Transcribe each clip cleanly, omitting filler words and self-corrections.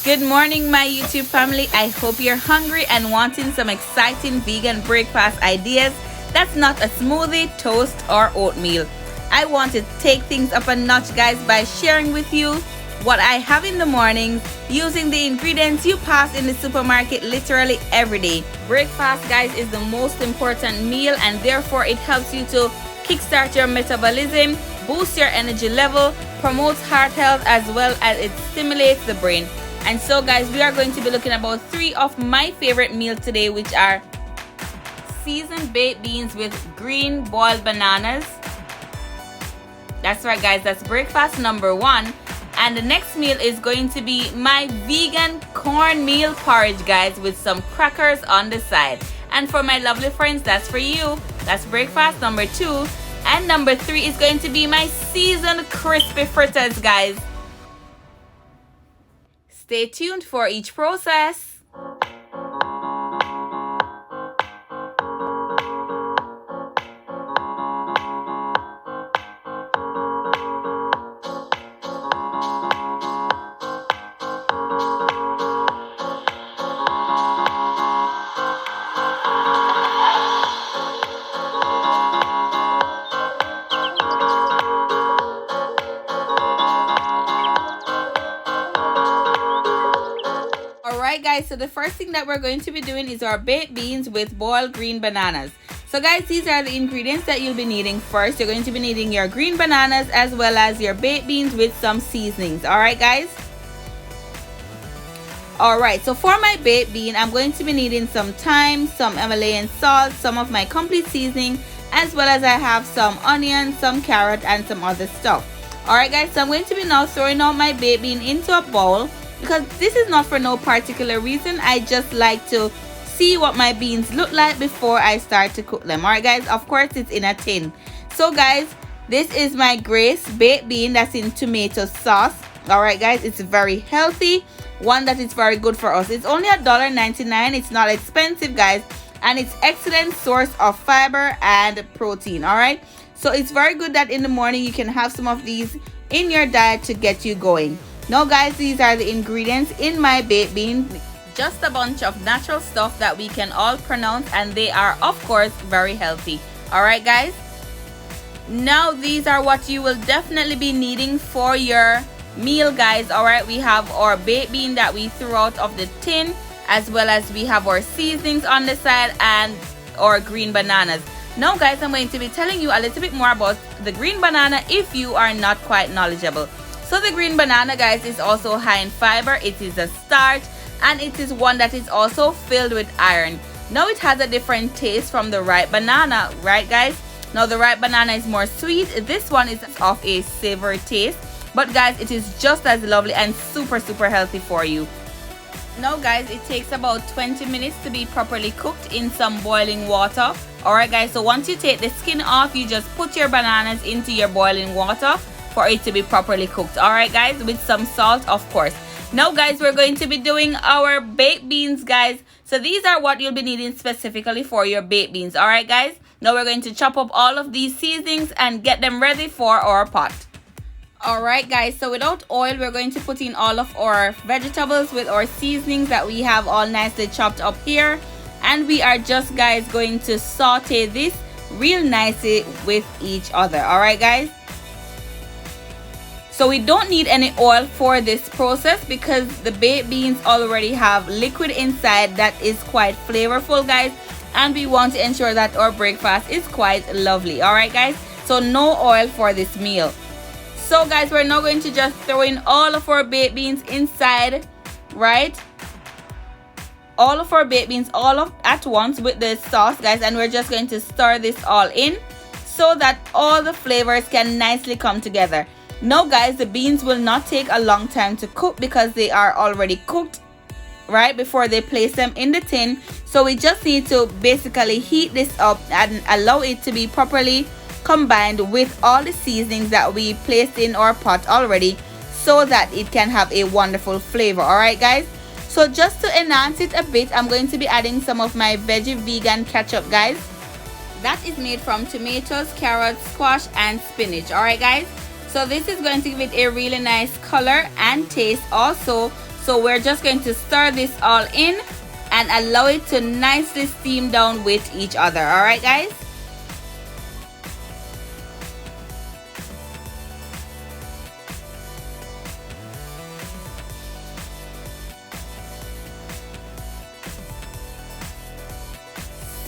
Good morning, my YouTube family. I hope you're hungry and wanting some exciting vegan breakfast ideas that's not a smoothie, toast, or oatmeal. I want to take things up a notch, guys, by sharing with you what I have in the mornings using the ingredients you pass in the supermarket literally every day. Breakfast, guys, is the most important meal, and therefore it helps you to kickstart your metabolism, boost your energy level, promotes heart health, as well as it stimulates the brain. And so, guys, we are going to be looking about 3 of my favorite meals today, which are seasoned baked beans with green boiled bananas. That's right, guys, that's breakfast number 1. And the next meal is going to be my vegan cornmeal porridge, guys, with some crackers on the side. And for my lovely friends, that's for you. That's breakfast number 2. And number 3 is going to be my seasoned crispy fritters, guys. Stay tuned for each process. Alright, guys, so the first thing that we're going to be doing is our baked beans with boiled green bananas. So guys, these are the ingredients that you'll be needing. First, you're going to be needing your green bananas as well as your baked beans with some seasonings. Alright, guys. Alright, so for my baked bean, I'm going to be needing some thyme, some Himalayan salt, some of my complete seasoning, as well as I have some onion, some carrot, and some other stuff. Alright, guys, so I'm going to be now throwing out my baked bean into a bowl, because this is not for no particular reason. I just like to see what my beans look like before I start to cook them. Alright, guys, of course it's in a tin. So guys, this is my Grace baked bean that's in tomato sauce. Alright, guys, it's very healthy, one that is very good for us. It's only $1.99. It's not expensive, guys, and it's excellent source of fiber and protein. Alright, so it's very good that in the morning you can have some of these in your diet to get you going. Now, guys, these are the ingredients in my baked bean. Just a bunch of natural stuff that we can all pronounce, and they are, of course, very healthy. Alright, guys. Now, these are what you will definitely be needing for your meal, guys. Alright, we have our baked bean that we threw out of the tin, as well as we have our seasonings on the side and our green bananas. Now, guys, I'm going to be telling you a little bit more about the green banana if you are not quite knowledgeable. So the green banana, guys, is also high in fiber. It is a starch, and it is one that is also filled with iron. Now, it has a different taste from the ripe banana, right, guys? Now, the ripe banana is more sweet. This one is of a savory taste, but guys, it is just as lovely and super healthy for you. Now, guys, it takes about 20 minutes to be properly cooked in some boiling water. Alright, guys, so once you take the skin off, you just put your bananas into your boiling water for it to be properly cooked. Alright, guys, with some salt, of course. Now, guys, we're going to be doing our baked beans, guys. So these are what you'll be needing specifically for your baked beans. Alright, guys, now we're going to chop up all of these seasonings and get them ready for our pot. Alright, guys, so without oil, we're going to put in all of our vegetables with our seasonings that we have all nicely chopped up here, and we are just, guys, going to saute this real nicely with each other. Alright, guys. So we don't need any oil for this process because the baked beans already have liquid inside that is quite flavorful, guys, and we want to ensure that our breakfast is quite lovely. Alright, guys, so no oil for this meal. So, guys, we're now going to just throw in all of our baked beans inside, right? All of our baked beans at once with the sauce, guys, and we're just going to stir this all in so that all the flavors can nicely come together. Now, guys, the beans will not take a long time to cook because they are already cooked right before they place them in the tin. So we just need to basically heat this up and allow it to be properly combined with all the seasonings that we placed in our pot already, so that it can have a wonderful flavor. Alright, guys, so just to enhance it a bit, I'm going to be adding some of my veggie vegan ketchup, guys. That is made from tomatoes, carrots, squash, and spinach. Alright, guys, so this is going to give it a really nice color and taste also. So we're just going to stir this all in and allow it to nicely steam down with each other. All right, guys.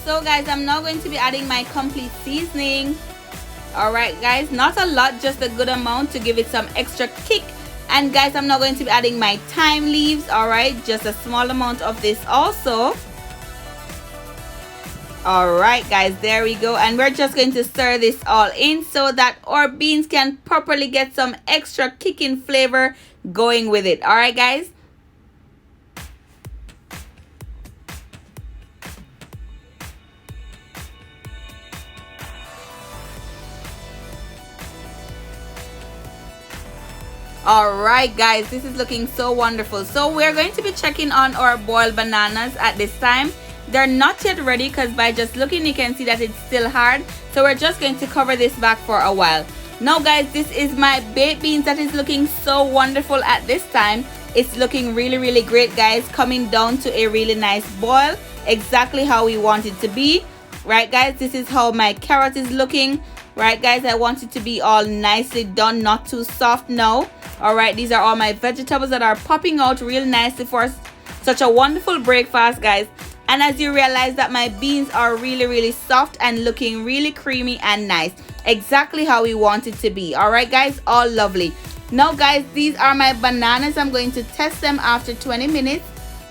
So guys, I'm now going to be adding my complete seasoning. All right, guys, not a lot, just a good amount to give it some extra kick. And guys, I'm now going to be adding my thyme leaves. All right, just a small amount of this also. All right, guys, there we go. And we're just going to stir this all in so that our beans can properly get some extra kicking flavor going with it. All right, guys. Alright guys, this is looking so wonderful. So we're going to be checking on our boiled bananas at this time. They're not yet ready because by just looking you can see that it's still hard. So we're just going to cover this back for a while. Now guys, this is my baked beans that is looking so wonderful at this time. It's looking really great guys, coming down to a really nice boil, exactly how we want it to be. Right guys, this is how my carrot is looking. Right guys, I want it to be all nicely done, not too soft now. All right, these are all my vegetables that are popping out real nicely for such a wonderful breakfast guys. And as you realize that my beans are really soft and looking really creamy and nice, exactly how we want it to be. All right guys, all lovely. Now guys, these are my bananas. I'm going to test them after 20 minutes.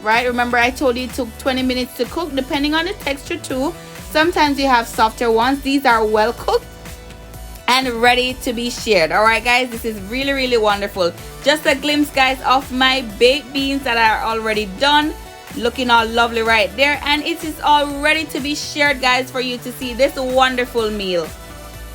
Right, remember I told you it took 20 minutes to cook, depending on the texture too. Sometimes you have softer ones. These are well cooked and ready to be shared. All right guys, this is really wonderful. Just a glimpse guys of my baked beans that are already done, looking all lovely right there, and it is all ready to be shared guys for you to see this wonderful meal.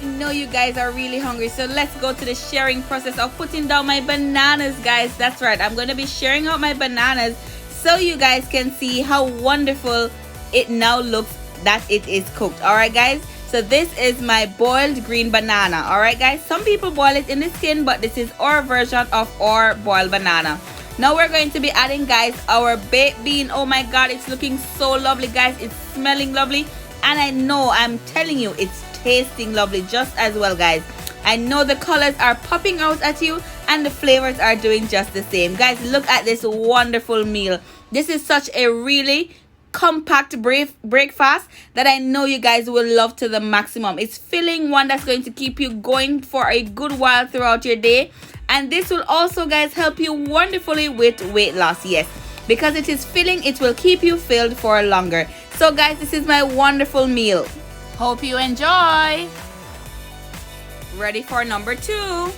I know you guys are really hungry, so let's go to the sharing process of putting down my bananas guys. That's right, I'm going to be sharing out my bananas so you guys can see how wonderful it now looks that it is cooked. All right guys, so this is my boiled green banana. All right guys, some people boil it in the skin, but this is our version of our boiled banana. Now we're going to be adding guys our baked bean. Oh my god, it's looking so lovely guys, it's smelling lovely, and I know, I'm telling you, it's tasting lovely just as well guys. I know the colors are popping out at you and the flavors are doing just the same guys. Look at this wonderful meal. This is such a really compact breakfast that I know you guys will love to the maximum. It's filling, one that's going to keep you going for a good while throughout your day, and this will also guys help you wonderfully with weight loss. Yes, because it is filling, it will keep you filled for longer. So guys, this is my wonderful meal. Hope you enjoy. Ready for number 2,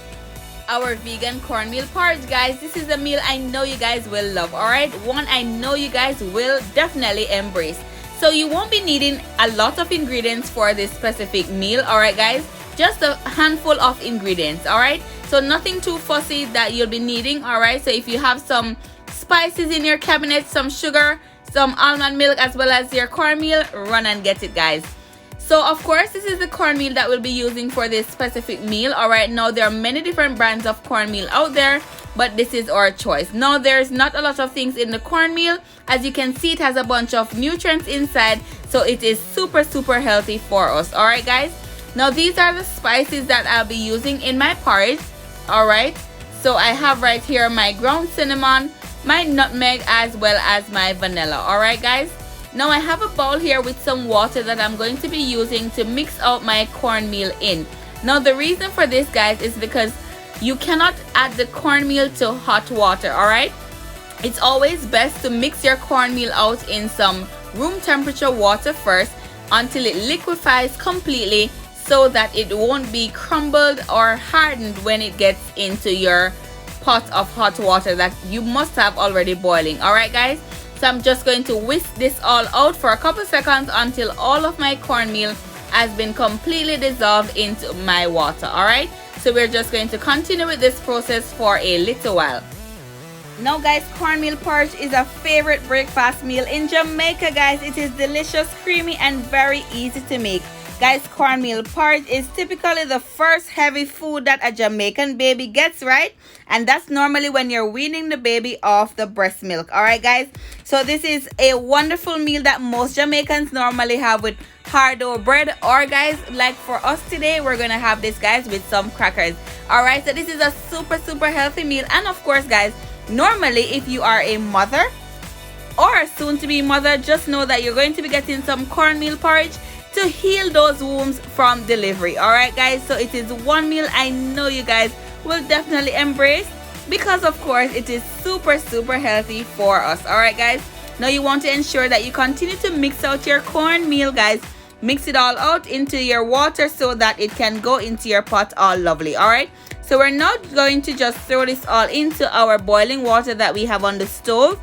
our vegan cornmeal porridge guys. This is a meal I know you guys will love. All right, one I know you guys will definitely embrace. So you won't be needing a lot of ingredients for this specific meal. All right guys, just a handful of ingredients. All right, so nothing too fussy that you'll be needing. All right, so if you have some spices in your cabinet, some sugar, some almond milk, as well as your cornmeal, run and get it guys. So of course, this is the cornmeal that we'll be using for this specific meal. All right, now there are many different brands of cornmeal out there, but this is our choice. Now there's not a lot of things in the cornmeal. As you can see, it has a bunch of nutrients inside, so it is super healthy for us. All right guys, now these are the spices that I'll be using in my porridge. All right, so I have right here my ground cinnamon, my nutmeg, as well as my vanilla. All right guys, now I have a bowl here with some water that I'm going to be using to mix out my cornmeal in. Now the reason for this guys is because you cannot add the cornmeal to hot water. All right, it's always best to mix your cornmeal out in some room temperature water first until it liquefies completely, so that it won't be crumbled or hardened when it gets into your pot of hot water that you must have already boiling. All right guys, so I'm just going to whisk this all out for a couple seconds until all of my cornmeal has been completely dissolved into my water. All right, so we're just going to continue with this process for a little while. Now guys, cornmeal porridge is a favorite breakfast meal in Jamaica guys. It is delicious, creamy, and very easy to make. Guys, cornmeal porridge is typically the first heavy food that a Jamaican baby gets, right? And that's normally when you're weaning the baby off the breast milk. All right, guys. So this is a wonderful meal that most Jamaicans normally have with hard dough bread, or guys, like for us today, we're gonna have this, guys, with some crackers. All right, so this is a super healthy meal. And of course, guys, normally if you are a mother or a soon-to-be mother, just know that you're going to be getting some cornmeal porridge to heal those wombs from delivery. All right, guys, so it is one meal I know you guys will definitely embrace, because of course it is super healthy for us. All right, guys, now you want to ensure that you continue to mix out your cornmeal, guys. Mix it all out into your water so that it can go into your pot all lovely. All right, so we're not going to just throw this all into our boiling water that we have on the stove.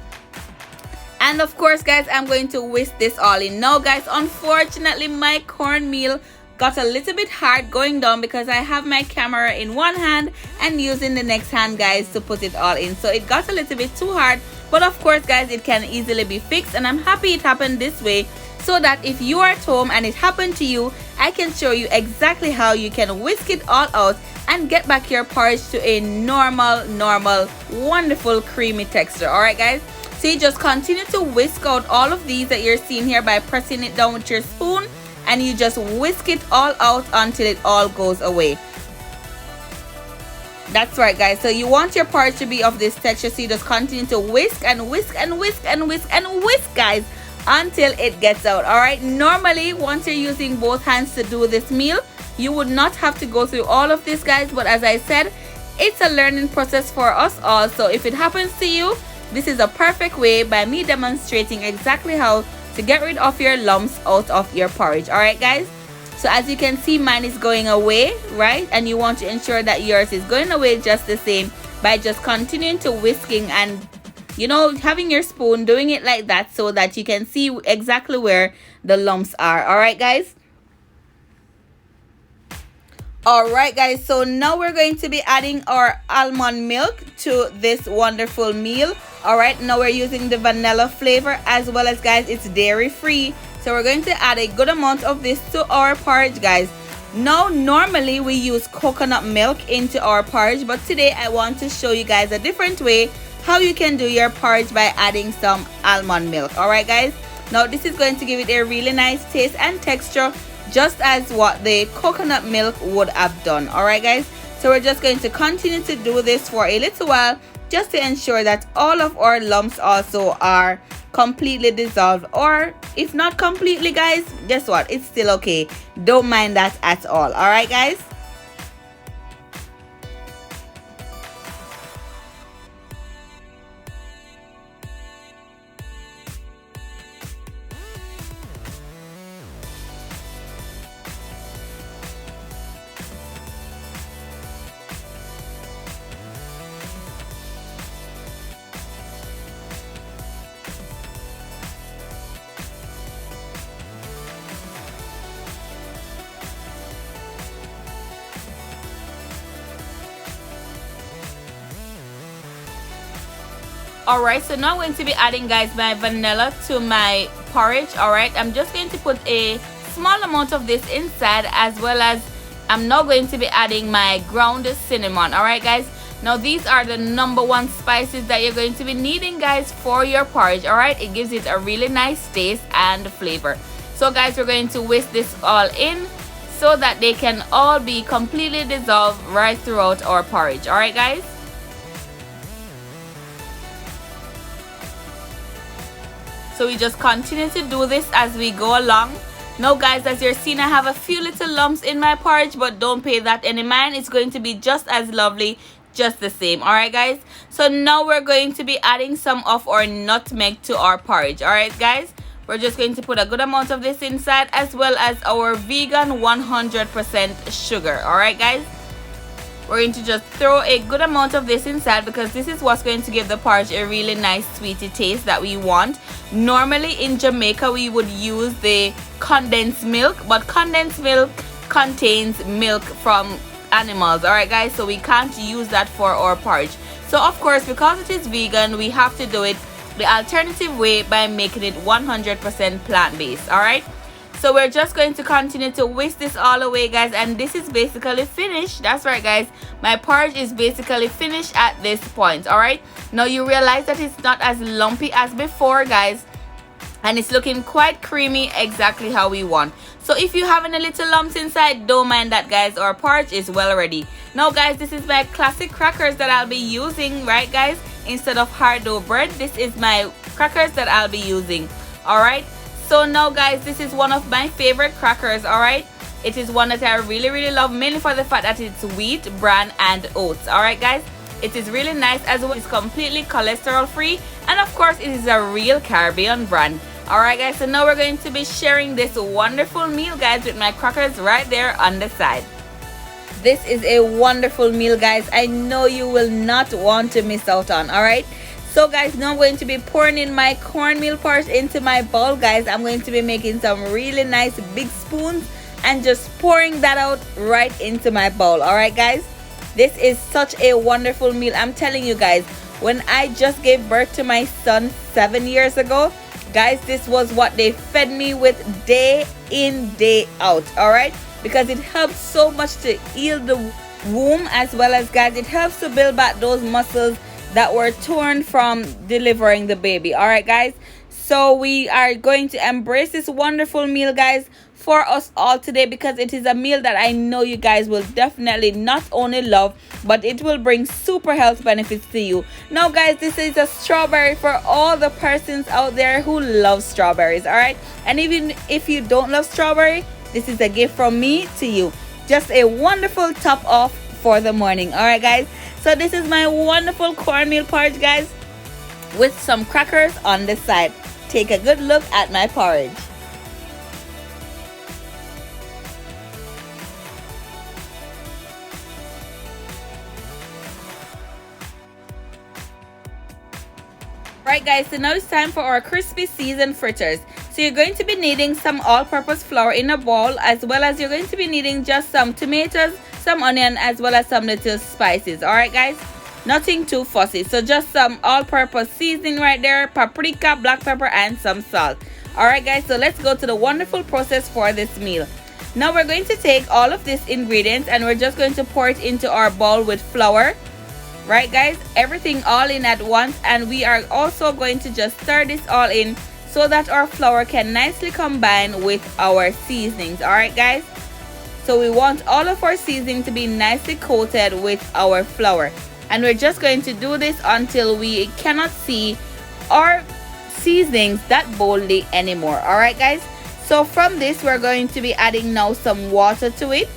And of course, guys, I'm going to whisk this all in. Now, guys, unfortunately, my cornmeal got a little bit hard going down because I have my camera in one hand and using the next hand, guys, to put it all in. So it got a little bit too hard. But of course, guys, it can easily be fixed. And I'm happy it happened this way, so that if you are at home and it happened to you, I can show you exactly how you can whisk it all out and get back your porridge to a normal, wonderful, creamy texture. All right, guys. So you just continue to whisk out all of these that you're seeing here by pressing it down with your spoon, and you just whisk it all out until it all goes away. That's right, guys. So you want your porridge to be of this texture, so you just continue to whisk and whisk and whisk and whisk and whisk, guys, until it gets out. All right, normally once you're using both hands to do this meal, you would not have to go through all of this, guys, but as I said, it's a learning process for us all. So if it happens to you, this is a perfect way by me demonstrating exactly how to get rid of your lumps out of your porridge. All right, guys, so as you can see, mine is going away, right? And you want to ensure that yours is going away just the same by just continuing to whisking and, you know, having your spoon doing it like that so that you can see exactly where the lumps are. All right, guys. All right, guys, so now we're going to be adding our almond milk to this wonderful meal. All right, now we're using the vanilla flavor, as well as, guys, it's dairy free. So we're going to add a good amount of this to our porridge, guys. Now, normally we use coconut milk into our porridge, but today I want to show you guys a different way how you can do your porridge by adding some almond milk. All right, guys, now this is going to give it a really nice taste and texture, just as what the coconut milk would have done. All right, guys, so we're just going to continue to do this for a little while, just to ensure that all of our lumps also are completely dissolved, or if not completely, guys, guess what, it's still okay. Don't mind that at all. All right, guys. Alright, so now I'm going to be adding, guys, my vanilla to my porridge. Alright, I'm just going to put a small amount of this inside, as well as I'm now going to be adding my ground cinnamon. Alright, guys, now these are the #1 spices that you're going to be needing, guys, for your porridge. Alright, it gives it a really nice taste and flavor. So, guys, we're going to whisk this all in so that they can all be completely dissolved right throughout our porridge. Alright, guys. So we just continue to do this as we go along. Now, guys, as you're seeing, I have a few little lumps in my porridge, but don't pay that any mind. It's going to be just as lovely, just the same. All right, guys. So now we're going to be adding some of our nutmeg to our porridge. All right, guys. We're just going to put a good amount of this inside, as well as our vegan 100% sugar. All right, guys. We're going to just throw a good amount of this inside, because this is what's going to give the porridge a really nice sweetie taste that we want. Normally in Jamaica we would use the condensed milk, but condensed milk contains milk from animals. Alright, guys, so we can't use that for our porridge. So of course, because it is vegan, we have to do it the alternative way by making it 100% plant-based. Alright, So we're just going to continue to whisk this all away, guys, and this is basically finished. That's right, guys, my porridge is basically finished at this point. All right, now you realize that it's not as lumpy as before, guys, and it's looking quite creamy, exactly how we want. So if you have any little lumps inside, don't mind that, guys. Our porridge is well ready. Now, guys, this is my classic crackers that I'll be using, right, guys? Instead of hard dough bread, this is my crackers that I'll be using. All right, so now, guys, this is one of my favorite crackers. All right, it is one that I really love, mainly for the fact that it's wheat, bran, and oats. All right, guys, it is really nice, as well. It's completely cholesterol free, and of course it is a real Caribbean brand. Alright, guys, so now we're going to be sharing this wonderful meal, guys, with my crackers right there on the side. This is a wonderful meal, guys. I know you will not want to miss out on. Alright, so, guys, now I'm going to be pouring in my cornmeal porridge into my bowl, guys. I'm going to be making some really nice big spoons and just pouring that out right into my bowl. Alright, guys, this is such a wonderful meal. I'm telling you, guys, when I just gave birth to my son 7 years ago, guys, this was what they fed me with day in, day out. All right, because it helps so much to heal the womb, as well as, guys, it helps to build back those muscles that were torn from delivering the baby. All right, guys, so we are going to embrace this wonderful meal, guys, for us all today, because it is a meal that I know you guys will definitely not only love, but it will bring super health benefits to you. Now, guys, this is a strawberry for all the persons out there who love strawberries. All right, and even if you don't love strawberry, this is a gift from me to you. Just a wonderful top off for the morning. All right, guys, so this is my wonderful cornmeal porridge, guys, with some crackers on the side. Take a good look at my porridge. Right, guys, so now it's time for our crispy seasoned fritters. So you're going to be needing some all-purpose flour in a bowl, as well as you're going to be needing just some tomatoes, some onion, as well as some little spices. All right, guys, nothing too fussy. So just some all-purpose seasoning right there, paprika, black pepper, and some salt. All right, guys, so let's go to the wonderful process for this meal. Now we're going to take all of these ingredients and we're just going to pour it into our bowl with flour. Right, guys, everything all in at once, and we are also going to just stir this all in so that our flour can nicely combine with our seasonings. All right, guys, so we want all of our seasoning to be nicely coated with our flour, and we're just going to do this until we cannot see our seasonings that boldly anymore. All right, guys, so from this we're going to be adding now some water to it,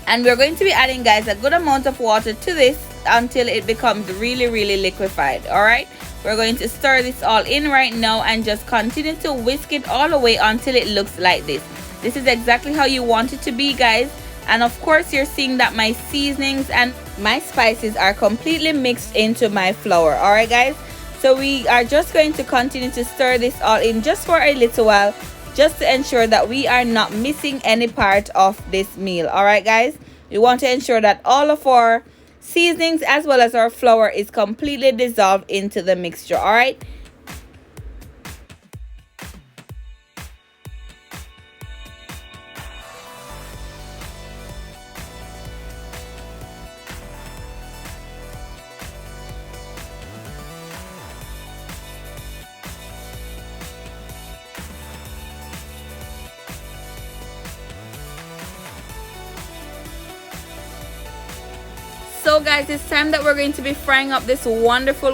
and we're going to be adding, guys, a good amount of water to this until it becomes really liquefied. All right, we're going to stir this all in right now and just continue to whisk it all the way until it looks like this. This is exactly how you want it to be, guys, and of course you're seeing that my seasonings and my spices are completely mixed into my flour. All right, guys, so we are just going to continue to stir this all in just for a little while, just to ensure that we are not missing any part of this meal. All right, guys, we want to ensure that all of our seasonings as well as our flour is completely dissolved into the mixture. All right, so, guys, it's time that we're going to be frying up this wonderful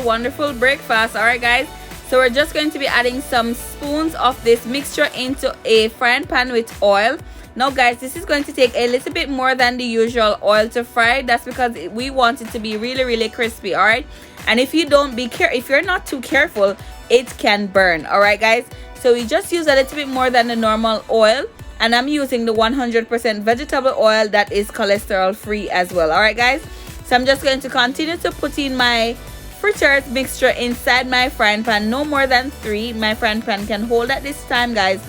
breakfast. All right, guys, so we're just going to be adding some spoons of this mixture into a frying pan with oil. Now, guys, this is going to take a little bit more than the usual oil to fry. That's because we want it to be really crispy. All right, and if you don't be careful, if you're not too careful, it can burn. All right, guys, so we just use a little bit more than the normal oil, and I'm using the 100% vegetable oil that is cholesterol free as well. All right, guys, so I'm just going to continue to put in my fritters mixture inside my frying pan, no more than 3. My frying pan can hold at this time, guys.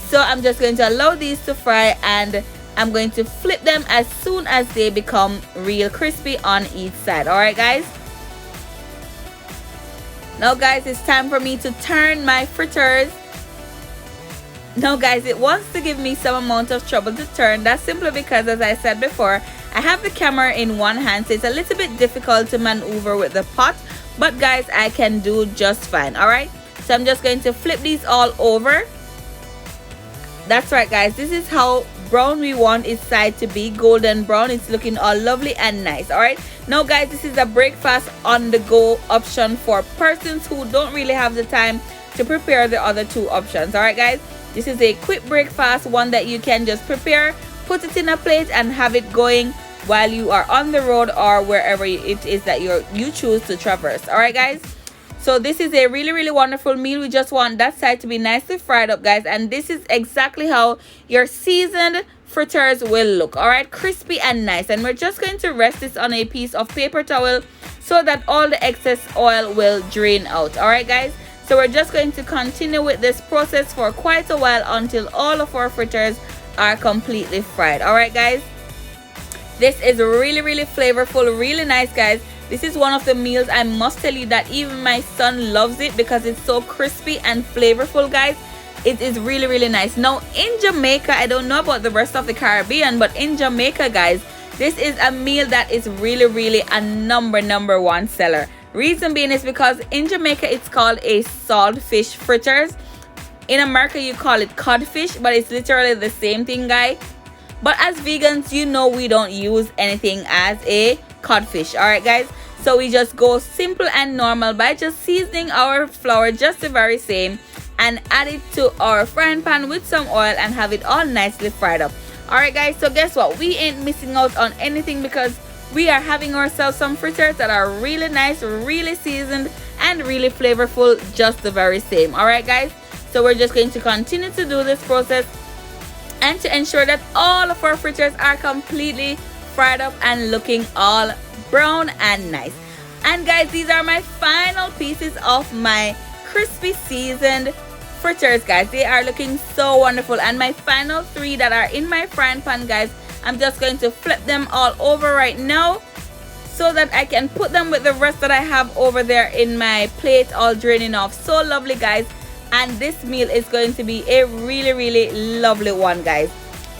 So I'm just going to allow these to fry, and I'm going to flip them as soon as they become real crispy on each side. All right, guys, now, guys, it's time for me to turn my fritters Now guys, it wants to give me some amount of trouble to turn. That's simply because, as I said before, I have the camera in one hand, so it's a little bit difficult to maneuver with the pot, but guys, I can do just fine. All right, so I'm just going to flip these all over. That's right guys, this is how brown we want its side to be, golden brown. It's looking all lovely and nice. All right, now guys, this is a breakfast on the go option for persons who don't really have the time to prepare the other two options. All right guys, this is a quick breakfast, one that you can just prepare, put it in a plate and have it going while you are on the road or wherever it is that you choose to traverse. All right guys, so this is a really wonderful meal. We just want that side to be nicely fried up guys, and this is exactly how your seasoned fritters will look. All right, crispy and nice. And we're just going to rest this on a piece of paper towel so that all the excess oil will drain out. All right guys, so we're just going to continue with this process for quite a while until all of our fritters are completely fried. All right guys, this is really flavorful, really nice guys. This is one of the meals I must tell you that even my son loves it because it's so crispy and flavorful guys. It is really nice. Now in Jamaica, I don't know about the rest of the Caribbean, but in Jamaica guys, this is a meal that is really a number one seller. Reason being is because in Jamaica it's called a saltfish fritters. In America you call it codfish, but it's literally the same thing guys. But as vegans, you know we don't use anything as a codfish. All right guys, so we just go simple and normal by just seasoning our flour just the very same and add it to our frying pan with some oil and have it all nicely fried up. All right guys, so guess what, we ain't missing out on anything because we are having ourselves some fritters that are really nice, really seasoned and really flavorful just the very same. All right guys, so we're just going to continue to do this process and to ensure that all of our fritters are completely fried up and looking all brown and nice. And guys, these are my final pieces of my crispy seasoned fritters guys. They are looking so wonderful, and my final three that are in my frying pan guys, I'm just going to flip them all over right now so that I can put them with the rest that I have over there in my plate, all draining off. So lovely guys, and this meal is going to be a really lovely one guys.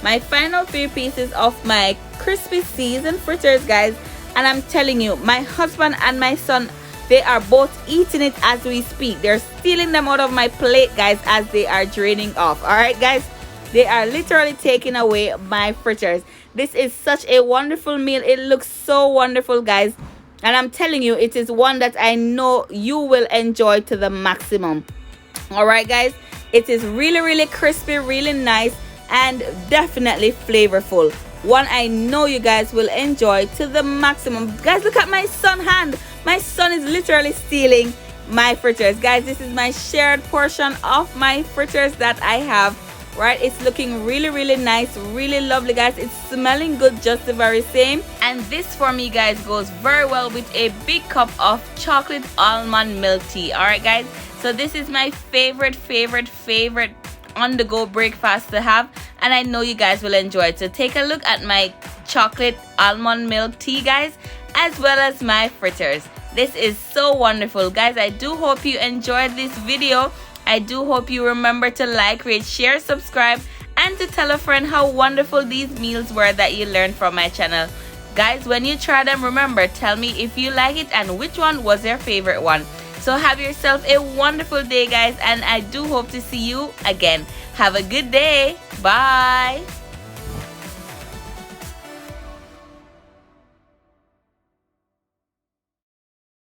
My final three pieces of my crispy seasoned fritters guys, and I'm telling you, my husband and my son, they are both eating it as we speak. They're stealing them out of my plate guys as they are draining off. All right guys, they are literally taking away my fritters. This is such a wonderful meal. It looks so wonderful guys, and I'm telling you, it is one that I know you will enjoy to the maximum. All right guys, it is really crispy, really nice and definitely flavorful. One I know you guys will enjoy to the maximum. Guys, look at my son's hand. My son is literally stealing my fritters guys. This is my shared portion of my fritters that I have. Right, it's looking really nice, really lovely guys. It's smelling good just the very same, and this for me guys goes very well with a big cup of chocolate almond milk tea. All right guys, so this is my favorite on the go breakfast to have, and I know you guys will enjoy it. So take a look at my chocolate almond milk tea guys, as well as my fritters. This is so wonderful guys. I do hope you enjoyed this video. I do hope you remember to like, rate, share, subscribe, and to tell a friend how wonderful these meals were that you learned from my channel. Guys, when you try them, remember, tell me if you like it and which one was your favorite one. So have yourself a wonderful day guys, and I do hope to see you again. Have a good day. Bye.